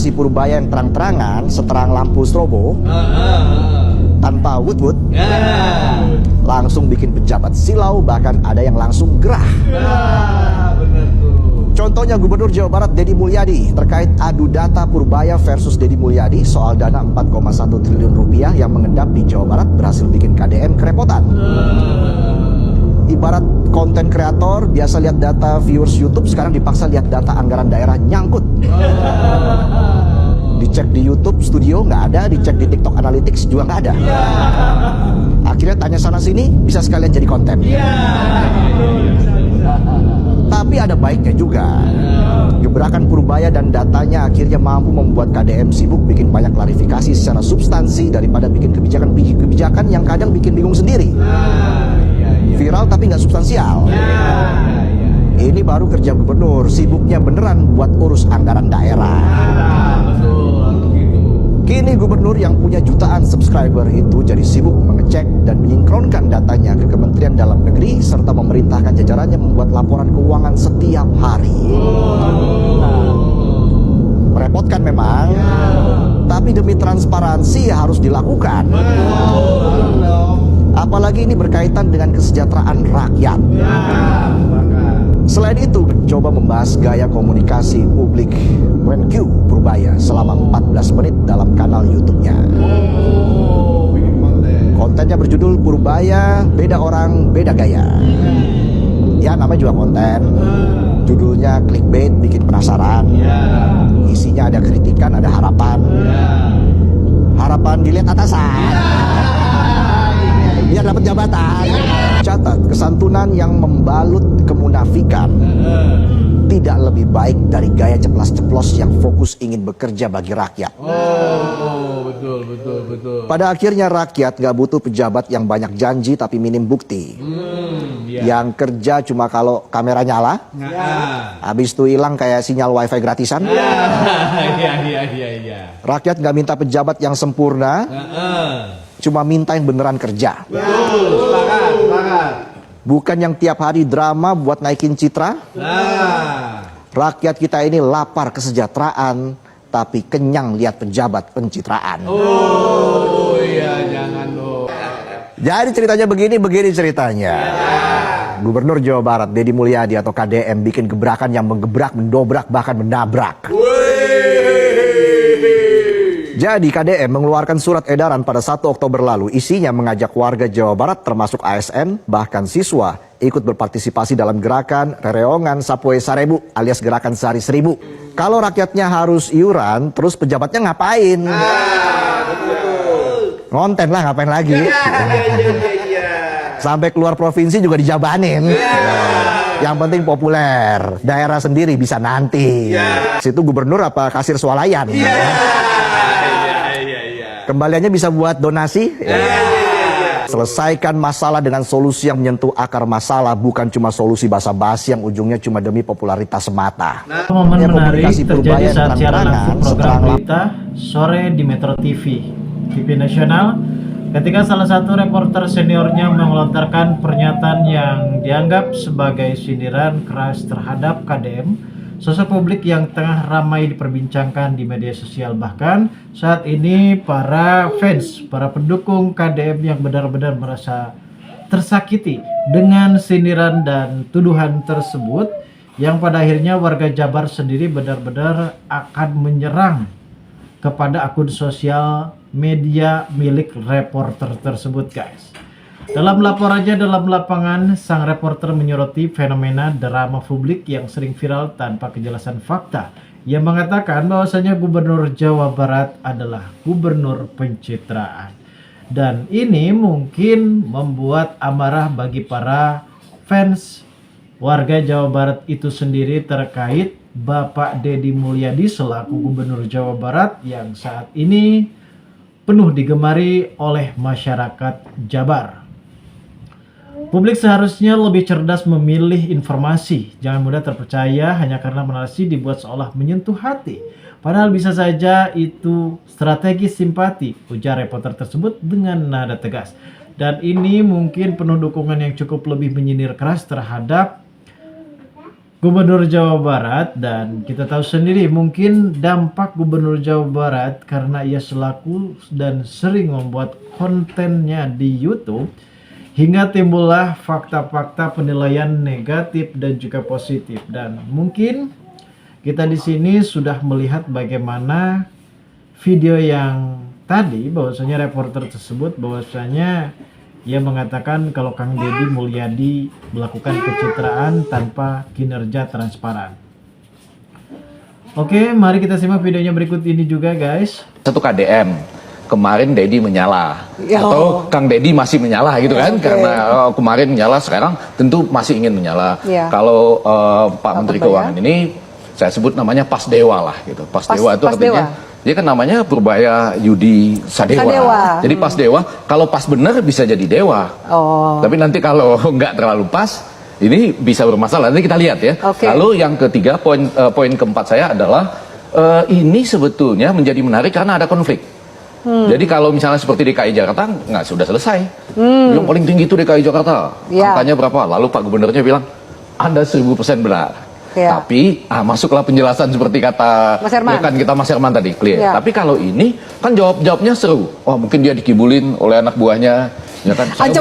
komunikasi Purbaya yang terang-terangan, seterang lampu strobo, tanpa wut-wut, langsung bikin pejabat silau, bahkan ada yang langsung gerah. Benar tuh. Contohnya Gubernur Jawa Barat Deddy Mulyadi terkait adu data Purbaya versus Deddy Mulyadi soal dana 4,1 triliun rupiah yang mengendap di Jawa Barat berhasil bikin KDM kerepotan. Ibarat konten kreator biasa lihat data viewers YouTube, sekarang dipaksa lihat data anggaran daerah nyangkut. Dicek di YouTube Studio nggak ada, dicek di TikTok Analytics juga nggak ada. Akhirnya tanya sana sini, bisa sekalian jadi konten. Tapi ada baiknya juga. Gebrakan Purbaya dan datanya akhirnya mampu membuat KDM sibuk bikin banyak klarifikasi secara substansi daripada bikin kebijakan yang kadang bikin bingung sendiri. Viral tapi nggak substansial. Ini baru kerja gubernur, sibuknya beneran buat urus anggaran daerah. Kini gubernur yang punya jutaan subscriber itu jadi sibuk mengecek dan menyinkronkan datanya ke Kementerian Dalam Negeri serta memerintahkan jajarannya membuat laporan keuangan setiap hari. Merepotkan memang, tapi demi transparansi harus dilakukan. Apalagi ini berkaitan dengan kesejahteraan rakyat. Selain itu, mencoba membahas gaya komunikasi publik Menkyu Purbaya selama 14 menit dalam kanal YouTube-nya. Kontennya berjudul Purbaya Beda Orang Beda Gaya. Ya, namanya juga konten. Judulnya clickbait, bikin penasaran. Isinya ada kritikan, ada harapan. Harapan dilihat atasan, biar dapat jabatan. Catat, kesantunan yang membalut kemunafikan tidak lebih baik dari gaya ceplas-ceplos yang fokus ingin bekerja bagi rakyat. Betul. Pada akhirnya rakyat gak butuh pejabat yang banyak janji tapi minim bukti. Yang kerja cuma kalau kamera nyala, habis itu hilang kayak sinyal wifi gratisan. Rakyat gak minta pejabat yang sempurna, cuma minta yang beneran kerja. Sepakat. Bukan yang tiap hari drama buat naikin citra. Rakyat kita ini lapar kesejahteraan, tapi kenyang lihat pejabat pencitraan. Jangan loh. Jadi ceritanya begini ceritanya. Gubernur Jawa Barat Deddy Mulyadi atau KDM bikin gebrakan yang menggebrak, mendobrak, bahkan menabrak. Jadi KDM mengeluarkan surat edaran pada 1 Oktober lalu. Isinya mengajak warga Jawa Barat termasuk ASN, bahkan siswa, ikut berpartisipasi dalam gerakan Rereongan Sapoe Sarebu alias gerakan sehari 1000. Kalau rakyatnya harus iuran, terus pejabatnya ngapain? Ngonten lah, ngapain lagi? Sampai keluar provinsi juga dijabanin. Yang penting populer, daerah sendiri bisa nanti. Situ gubernur apa kasir swalayan? Kembaliannya bisa buat donasi. Selesaikan masalah dengan solusi yang menyentuh akar masalah, bukan cuma solusi basa-basi yang ujungnya cuma demi popularitas semata. Momen menarik komunikasi terjadi Purbaya saat siaran langsung program seterang berita sore di Metro TV Nasional, ketika salah satu reporter seniornya melontarkan pernyataan yang dianggap sebagai sindiran keras terhadap KDM, sosok publik yang tengah ramai diperbincangkan di media sosial. Bahkan saat ini para fans, para pendukung KDM yang benar-benar merasa tersakiti dengan sindiran dan tuduhan tersebut, yang pada akhirnya warga Jabar sendiri benar-benar akan menyerang kepada akun sosial media milik reporter tersebut, guys. Dalam laporannya dalam lapangan, sang reporter menyoroti fenomena drama publik yang sering viral tanpa kejelasan fakta. Ia mengatakan bahwasanya Gubernur Jawa Barat adalah gubernur pencitraan. Dan ini mungkin membuat amarah bagi para fans warga Jawa Barat itu sendiri terkait Bapak Deddy Mulyadi selaku Gubernur Jawa Barat yang saat ini penuh digemari oleh masyarakat Jabar. Publik seharusnya lebih cerdas memilih informasi. Jangan mudah terpercaya hanya karena narasi dibuat seolah menyentuh hati. Padahal bisa saja itu strategi simpati, ujar reporter tersebut dengan nada tegas. Dan ini mungkin penuh dukungan yang cukup lebih menyindir keras terhadap Gubernur Jawa Barat, dan kita tahu sendiri mungkin dampak Gubernur Jawa Barat karena ia selaku dan sering membuat kontennya di YouTube hingga timbullah fakta-fakta penilaian negatif dan juga positif. Dan mungkin kita di sini sudah melihat bagaimana video yang tadi, bahwasanya reporter tersebut bahwasanya ia mengatakan kalau Kang Deddy Mulyadi melakukan pencitraan tanpa kinerja transparan. Oke, mari kita simak videonya berikut ini juga, guys. Satu KDM kemarin Deddy menyala atau Kang Deddy masih menyala gitu kan, karena kemarin menyala, sekarang tentu masih ingin menyala. Kalau Pak Menteri Keuangan ini saya sebut namanya Pas Dewa lah gitu. Pas Dewa itu artinya dia kan namanya Purbaya Yudi Sadewa. Jadi Pas Dewa, kalau pas benar bisa jadi dewa. Tapi nanti kalau nggak terlalu pas, ini bisa bermasalah. Nanti kita lihat ya. Lalu yang ketiga, poin keempat saya adalah ini sebetulnya menjadi menarik karena ada konflik. Jadi kalau misalnya seperti DKI Jakarta nggak sudah selesai. Yang paling tinggi itu DKI Jakarta. Angkanya berapa? Lalu Pak Gubernurnya bilang Anda 1000% benar. Tapi masuklah penjelasan seperti kata ya kan kita Mas Herman tadi, clear. Tapi kalau ini kan jawabnya seru. Oh, mungkin dia dikibulin oleh anak buahnya. Ya kan, saya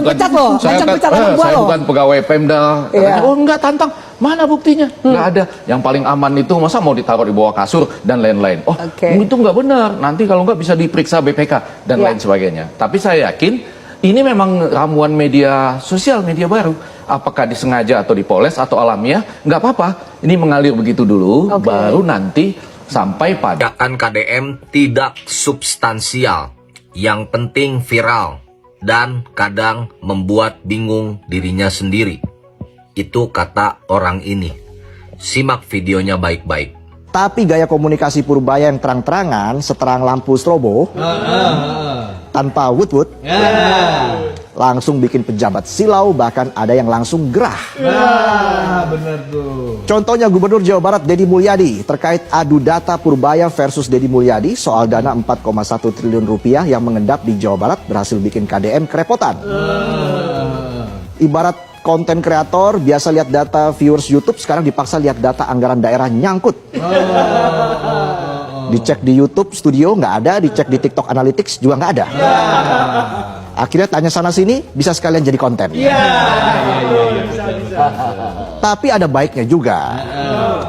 bukan pegawai Pemda. Oh enggak, tantang. Mana buktinya? Enggak ada. Yang paling aman itu masa mau ditaruh di bawah kasur dan lain-lain. Oh, itu enggak benar. Nanti kalau enggak bisa diperiksa BPK dan lain sebagainya. Tapi saya yakin ini memang ramuan media sosial, media baru. Apakah disengaja atau dipoles atau alamiah, nggak apa-apa. Ini mengalir begitu dulu, baru nanti sampai pada KDM tidak substansial, yang penting viral, dan kadang membuat bingung dirinya sendiri. Itu kata orang ini. Simak videonya baik-baik. Tapi gaya komunikasi Purbaya yang terang-terangan, seterang lampu strobo, tanpa wut-wut, langsung bikin pejabat silau, bahkan ada yang langsung gerah. Benar tuh. Contohnya Gubernur Jawa Barat Deddy Mulyadi terkait adu data Purbaya versus Deddy Mulyadi soal dana 4,1 triliun rupiah yang mengendap di Jawa Barat berhasil bikin KDM kerepotan. Ibarat konten kreator biasa lihat data viewers YouTube, sekarang dipaksa lihat data anggaran daerah nyangkut. Dicek di YouTube Studio nggak ada, dicek di TikTok Analytics juga nggak ada. Akhirnya tanya sana sini, bisa sekalian jadi konten. Tapi ada baiknya juga.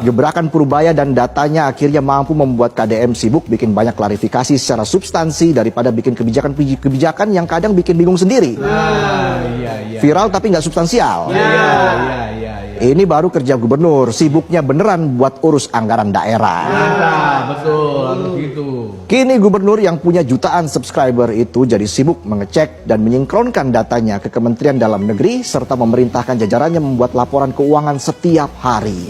Gebrakan Purbaya dan datanya akhirnya mampu membuat KDM sibuk bikin banyak klarifikasi secara substansi daripada bikin kebijakan yang kadang bikin bingung sendiri. Viral tapi nggak substansial. Ini baru kerja gubernur, sibuknya beneran buat urus anggaran daerah. Betul, harus gitu. Kini gubernur yang punya jutaan subscriber itu jadi sibuk mengecek dan menyinkronkan datanya ke Kementerian Dalam Negeri serta memerintahkan jajarannya membuat laporan keuangan setiap hari.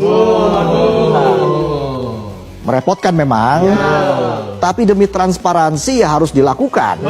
Merepotkan memang, tapi demi transparansi ya harus dilakukan.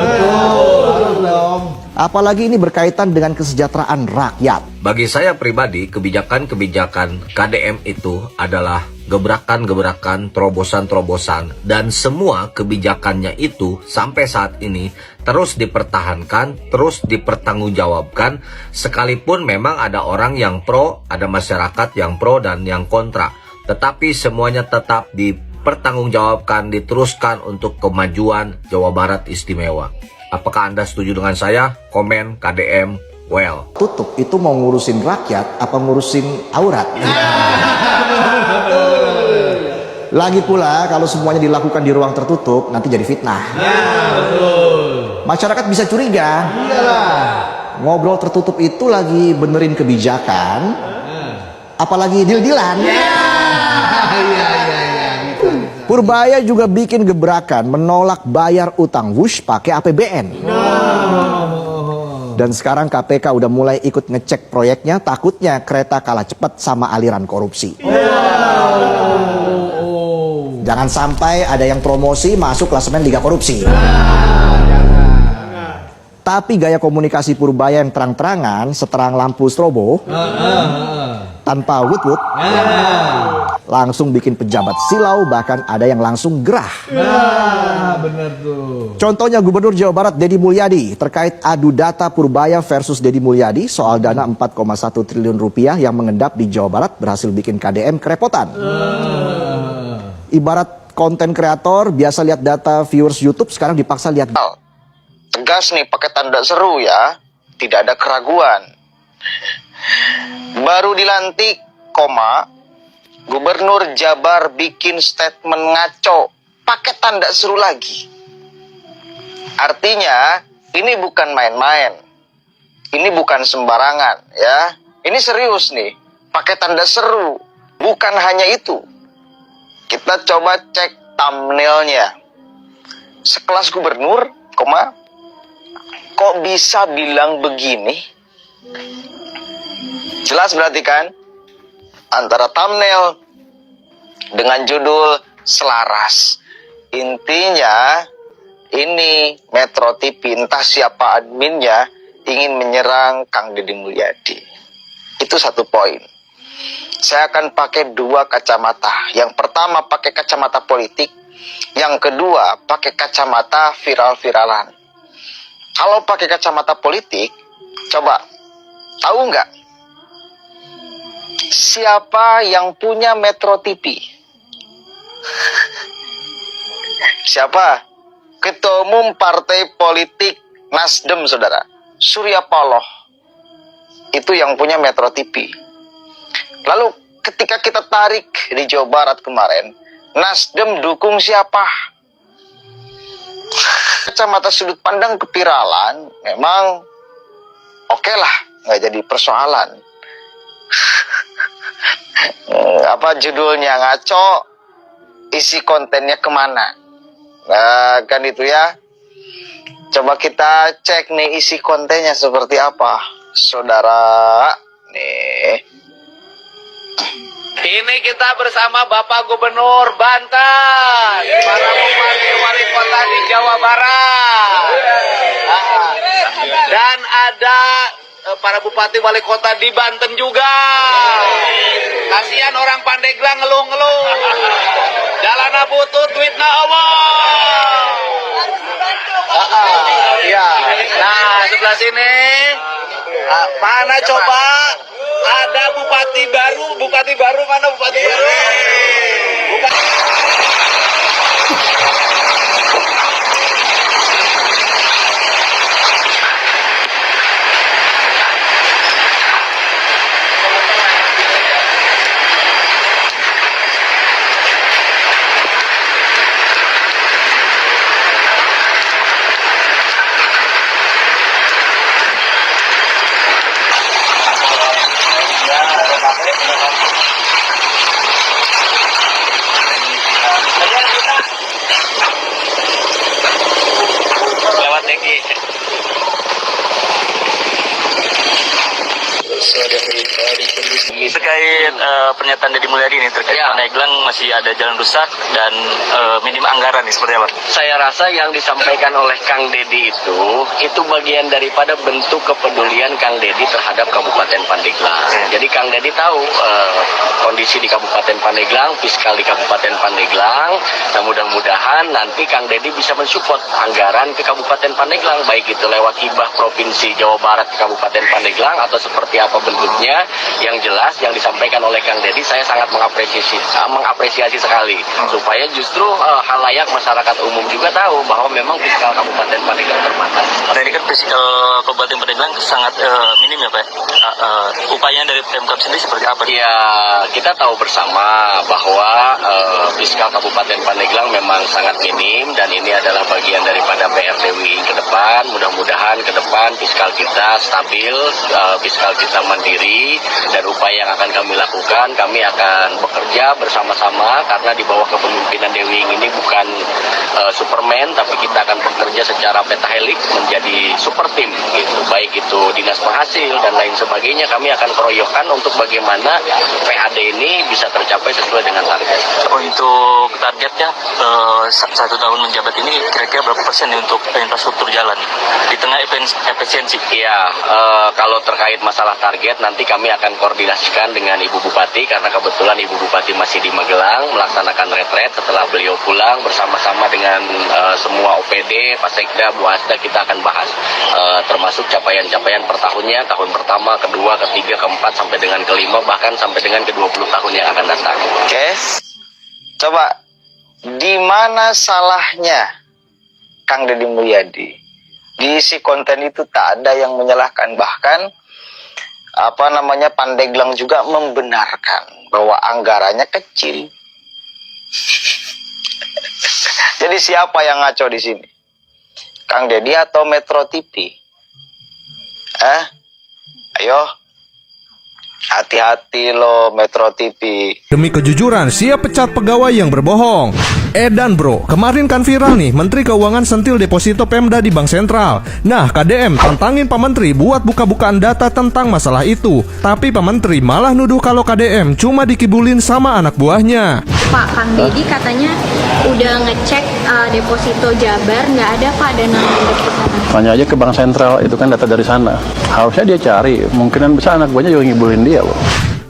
Apalagi ini berkaitan dengan kesejahteraan rakyat. Bagi saya pribadi, kebijakan-kebijakan KDM itu adalah gebrakan-gebrakan, terobosan-terobosan, dan semua kebijakannya itu sampai saat ini terus dipertahankan, terus dipertanggungjawabkan, sekalipun memang ada orang yang pro, ada masyarakat yang pro dan yang kontra. Tetapi semuanya tetap dipertanggungjawabkan, diteruskan untuk kemajuan Jawa Barat istimewa. Apakah Anda setuju dengan saya? Komen KDM well. Tutup itu mau ngurusin rakyat apa ngurusin aurat? Lagi pula kalau semuanya dilakukan di ruang tertutup nanti jadi fitnah. Masyarakat bisa curiga. Ngobrol tertutup itu lagi benerin kebijakan, apalagi deal-dealan. Purbaya juga bikin gebrakan menolak bayar utang wush pakai APBN. Dan sekarang KPK udah mulai ikut ngecek proyeknya, takutnya kereta kalah cepat sama aliran korupsi. Jangan sampai ada yang promosi masuk klasemen Liga Korupsi. Tapi gaya komunikasi Purbaya yang terang-terangan, seterang lampu strobo, tanpa wut-wut, langsung bikin pejabat silau, bahkan ada yang langsung gerah. Nah, bener tuh. Contohnya Gubernur Jawa Barat Deddy Mulyadi terkait adu data Purbaya versus Deddy Mulyadi soal dana 4,1 triliun rupiah yang mengendap di Jawa Barat berhasil bikin KDM kerepotan. Ibarat konten kreator biasa lihat data viewers YouTube, sekarang dipaksa lihat. Tegas nih pakai tanda seru ya, tidak ada keraguan. Baru dilantik, Gubernur Jabar bikin statement ngaco, pakai tanda seru lagi. Artinya ini bukan main-main, ini bukan sembarangan ya, ini serius nih, pakai tanda seru. Bukan hanya itu, kita coba cek thumbnailnya. Sekelas gubernur, kok bisa bilang begini? Jelas berarti kan? Antara thumbnail dengan judul selaras. Intinya ini Metro TV, entah siapa adminnya, ingin menyerang Kang Deddy Mulyadi. Itu satu poin. Saya akan pakai dua kacamata. Yang pertama pakai kacamata politik, yang kedua pakai kacamata viral-viralan. Kalau pakai kacamata politik, coba tahu nggak siapa yang punya Metro TV? Siapa? Ketua Umum Partai Politik Nasdem, saudara, Surya Paloh. Itu yang punya Metro TV. Lalu ketika kita tarik di Jawa Barat kemarin, Nasdem dukung siapa? Kacamata sudut pandang kepiralan memang oke lah, nggak jadi persoalan. Apa judulnya ngaco, isi kontennya kemana? Nah, kan itu ya. Coba kita cek nih isi kontennya seperti apa, saudara. Nih. Ini kita bersama Bapak Gubernur Banten, para bupati wali kota di Jawa Barat, dan ada para bupati wali kota di Banten juga. Kasihan orang Pandeglang ngeluh-ngeluh. Jalan butut, duitna Allah. Iya. Nah, sebelah sini mana coba? Ada bupati baru, mana bupati baru? Lewat Deki. Terkait pernyataan Deddy Mulyadi ini terkait Pandeglang masih ada jalan rusak dan minim anggaran nih, seperti apa? Saya rasa yang disampaikan oleh Kang Deddy itu bagian daripada bentuk kepedulian Kang Deddy terhadap Kabupaten Pandeglang. Jadi Kang Deddy tahu kondisi di Kabupaten Pandeglang, fiskal di Kabupaten Pandeglang. Dan mudah-mudahan nanti Kang Deddy bisa mensupport anggaran ke Kabupaten Pandeglang, baik itu lewat hibah Provinsi Jawa Barat ke Kabupaten Pandeglang atau seperti apa bentuknya. Yang jelas yang disampaikan oleh Kang Deddy saya sangat mengapresiasi sekali, supaya justru halayak masyarakat umum juga tahu bahwa memang fiskal Kabupaten Pandeglang terbatas. Tadi kan fiskal Kabupaten Pandeglang sangat minim ya Pak. Upaya dari Pemkab sendiri seperti apa? Ya, kita tahu bersama bahwa fiskal Kabupaten Pandeglang memang sangat minim dan ini adalah bagian daripada PRDWI ke depan. Mudah-mudahan ke depan fiskal kita stabil, fiskal kita mandiri, dan upaya yang akan kami lakukan, kami akan bekerja bersama-sama karena di bawah kepemimpinan Dewi ini bukan Superman, tapi kita akan bekerja bekerja secara pentahelik menjadi super tim gitu, baik itu dinas penghasil dan lain sebagainya. Kami akan keroyokan untuk bagaimana PAD ini bisa tercapai sesuai dengan target. Untuk targetnya 1 tahun menjabat ini kira-kira berapa persen nih untuk infrastruktur jalan di tengah efisiensi? Iya, kalau terkait masalah target nanti kami akan koordinasikan dengan Ibu Bupati karena kebetulan Ibu Bupati masih di Magelang melaksanakan retret. Setelah beliau pulang bersama-sama dengan semua OPD, Pak Sekda, Bu Asda kita akan bahas termasuk capaian-capaian per tahunnya, tahun pertama, kedua, ketiga, keempat sampai dengan kelima bahkan sampai dengan ke-20 tahun yang akan datang. Oke. Coba di mana salahnya Kang Deddy Mulyadi? Di isi konten itu tak ada yang menyalahkan, bahkan Pandeglang juga membenarkan bahwa anggarannya kecil. Jadi siapa yang ngaco di sini? Kang Deddy atau Metro TV? Ayo, hati-hati lo Metro TV. Demi kejujuran, siap pecat pegawai yang berbohong. Edan bro, kemarin kan viral nih, Menteri Keuangan sentil deposito Pemda di Bank Sentral. Nah, KDM tantangin Pak Menteri buat buka-bukaan data tentang masalah itu. Tapi Pak Menteri malah nuduh kalau KDM cuma dikibulin sama anak buahnya. Pak, Kang Deddy katanya udah ngecek deposito Jabar, nggak ada Pak dana mandek di sana. Tanya aja ke Bank Sentral, itu kan data dari sana. Harusnya dia cari, kemungkinan besar anak buahnya juga ngibulin dia loh.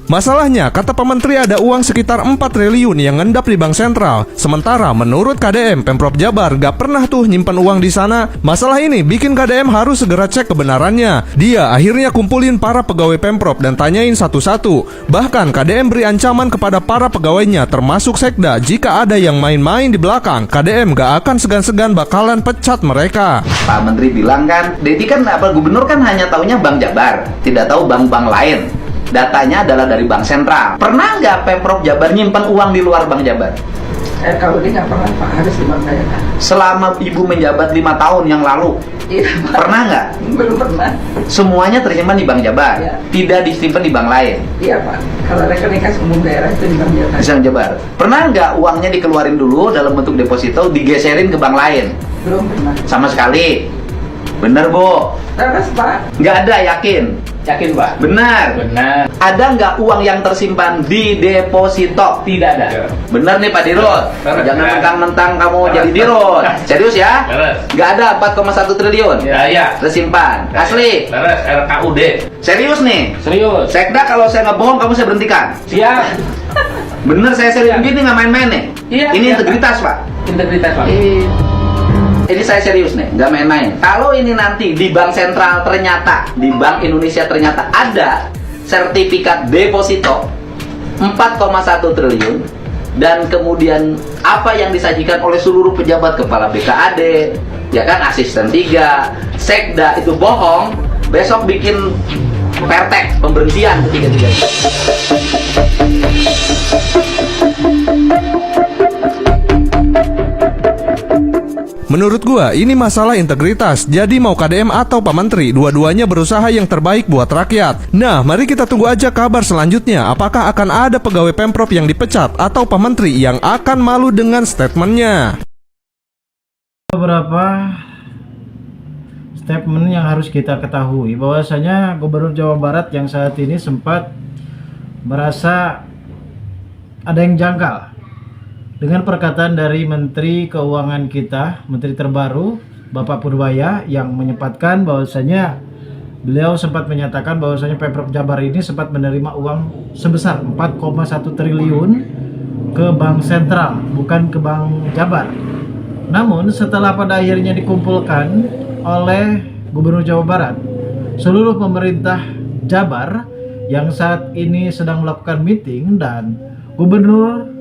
Masalahnya, kata Pak Menteri ada uang sekitar 4 triliun yang ngendap di Bank Sentral. Sementara menurut KDM, Pemprov Jabar gak pernah tuh nyimpan uang di sana. Masalah ini bikin KDM harus segera cek kebenarannya. Dia akhirnya kumpulin para pegawai Pemprov dan tanyain satu-satu. Bahkan KDM beri ancaman kepada para pegawainya termasuk Sekda. Jika ada yang main-main di belakang, KDM gak akan segan-segan bakalan pecat mereka. Pak Menteri bilang kan, Deddy kan gubernur kan hanya taunya Bank Jabar, tidak tahu bank-bank lain. Datanya adalah dari Bank Sentral. Pernah nggak Pemprov Jabar nyimpan uang di luar Bank Jabar? Kalau ini nggak pernah Pak, harus di Bank saya Pak. Selama Ibu menjabat 5 tahun yang lalu, Iya, Pak. Pernah nggak? Belum pernah. Semuanya tersimpan di Bank Jabar, Iya. Tidak disimpan di bank lain. Iya Pak, kalau rekening kas umum daerah itu di Bank Jabar. Di Bank Jabar. Pernah nggak uangnya dikeluarin dulu dalam bentuk deposito, digeserin ke bank lain? Belum pernah. Sama sekali. Bener Bu? Terus Pak? Nggak ada, yakin? Yakin Pak? Benar. Benar. Ada nggak uang yang tersimpan di deposito? Tidak ada. Benar nih Pak Dirut. Jangan mentang-mentang kamu jadi Dirut. Serius ya? Nggak ada 4,1 triliun. Ya. Tersimpan. Asli. Terus RKUD. Serius nih. Serius. Sekda kalau saya ngebohong kamu saya berhentikan. Siap. Bener saya serius. Ini nggak main-main nih. Iya, Ini iya, integritas Pak. Integritas Pak. Ini saya serius nih, nggak main-main. Kalau ini nanti di Bank Sentral ternyata, di Bank Indonesia ternyata ada sertifikat deposito 4,1 triliun dan kemudian apa yang disajikan oleh seluruh pejabat kepala BKAD, ya kan, asisten 3, Sekda itu bohong, besok bikin pertek pemberhentian ketiga-tiganya. Menurut gua ini masalah integritas. Jadi mau KDM atau Pak Menteri, dua-duanya berusaha yang terbaik buat rakyat. Nah, mari kita tunggu aja kabar selanjutnya. Apakah akan ada pegawai Pemprov yang dipecat atau Pak Menteri yang akan malu dengan statementnya? Beberapa statement yang harus kita ketahui bahwasanya Gubernur Jawa Barat yang saat ini sempat merasa ada yang janggal dengan perkataan dari Menteri Keuangan kita, Menteri terbaru Bapak Purbaya, yang menyempatkan bahwasanya beliau sempat menyatakan bahwasanya Pemprov Jabar ini sempat menerima uang sebesar 4,1 triliun ke Bank Sentral, bukan ke Bank Jabar. Namun setelah pada akhirnya dikumpulkan oleh Gubernur Jawa Barat, seluruh pemerintah Jabar yang saat ini sedang melakukan meeting, dan Gubernur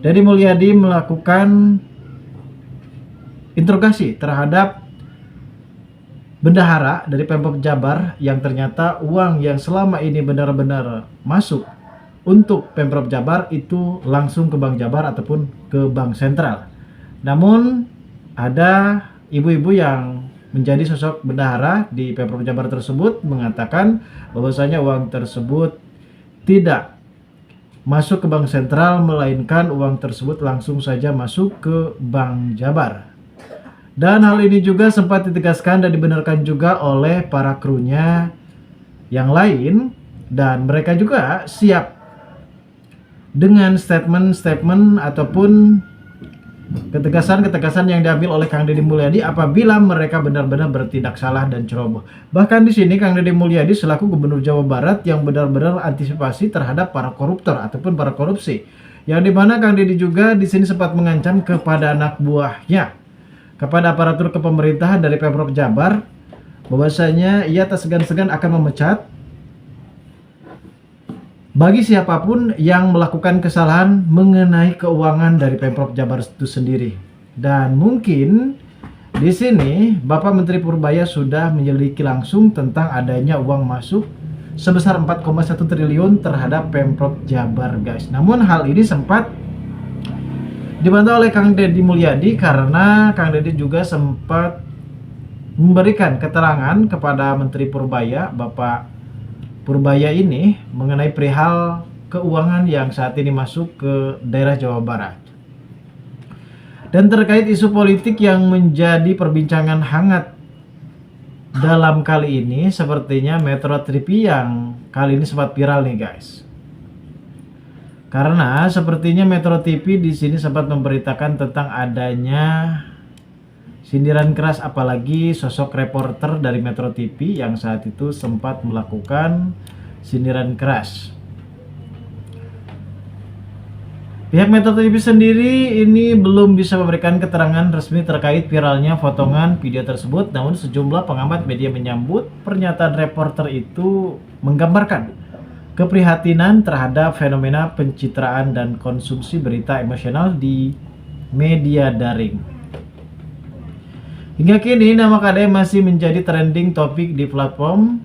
Deddy Mulyadi melakukan interogasi terhadap bendahara dari Pemprov Jabar yang ternyata uang yang selama ini benar-benar masuk untuk Pemprov Jabar itu langsung ke Bank Jabar ataupun ke Bank Sentral. Namun ada ibu-ibu yang menjadi sosok bendahara di Pemprov Jabar tersebut mengatakan bahwasanya uang tersebut tidak masuk ke Bank Sentral, melainkan uang tersebut langsung saja masuk ke Bank Jabar. Dan hal ini juga sempat ditegaskan dan dibenarkan juga oleh para krunya yang lain, dan mereka juga siap dengan statement-statement ataupun ketegasan-ketegasan yang diambil oleh Kang Deddy Mulyadi apabila mereka benar-benar bertindak salah dan ceroboh. Bahkan di sini Kang Deddy Mulyadi selaku Gubernur Jawa Barat yang benar-benar antisipasi terhadap para koruptor ataupun para korupsi. Yang dimana Kang Deddy juga di sini sempat mengancam kepada anak buahnya, kepada aparatur kepemerintahan dari Pemprov Jabar, bahwasanya ia tak segan-segan akan memecat bagi siapapun yang melakukan kesalahan mengenai keuangan dari Pemprov Jabar itu sendiri. Dan mungkin di sini Bapak Menteri Purbaya sudah menyelidiki langsung tentang adanya uang masuk sebesar 4,1 triliun terhadap Pemprov Jabar, guys. Namun hal ini sempat dibantah oleh Kang Deddy Mulyadi karena Kang Deddy juga sempat memberikan keterangan kepada Menteri Purbaya, Bapak Purbaya ini, mengenai perihal keuangan yang saat ini masuk ke daerah Jawa Barat. Dan terkait isu politik yang menjadi perbincangan hangat dalam kali ini, sepertinya Metro TV yang kali ini sempat viral nih, guys. Karena sepertinya Metro TV di sini sempat memberitakan tentang adanya sindiran keras, apalagi sosok reporter dari Metro TV yang saat itu sempat melakukan sindiran keras. Pihak Metro TV sendiri ini belum bisa memberikan keterangan resmi terkait viralnya potongan video tersebut, namun sejumlah pengamat media menyambut pernyataan reporter itu menggambarkan keprihatinan terhadap fenomena pencitraan dan konsumsi berita emosional di media daring. Hingga kini nama KDM masih menjadi trending topik di platform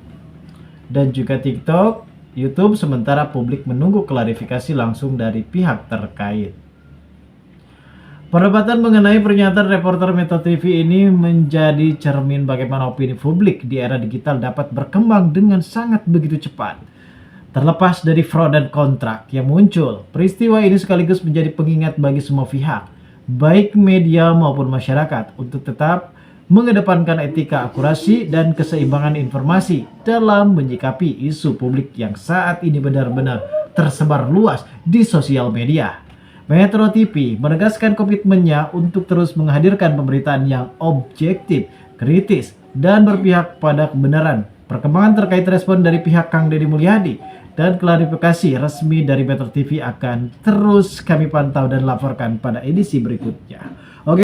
dan juga TikTok, YouTube, sementara publik menunggu klarifikasi langsung dari pihak terkait. Perdebatan mengenai pernyataan reporter Metro TV ini menjadi cermin bagaimana opini publik di era digital dapat berkembang dengan sangat begitu cepat. Terlepas dari fraud dan kontrak yang muncul, peristiwa ini sekaligus menjadi pengingat bagi semua pihak, baik media maupun masyarakat, untuk tetap mengedepankan etika, akurasi, dan keseimbangan informasi dalam menyikapi isu publik yang saat ini benar-benar tersebar luas di sosial media. Metro TV menegaskan komitmennya untuk terus menghadirkan pemberitaan yang objektif, kritis, dan berpihak pada kebenaran. Perkembangan terkait respon dari pihak Kang Deddy Mulyadi dan klarifikasi resmi dari Metro TV akan terus kami pantau dan laporkan pada edisi berikutnya. Oke.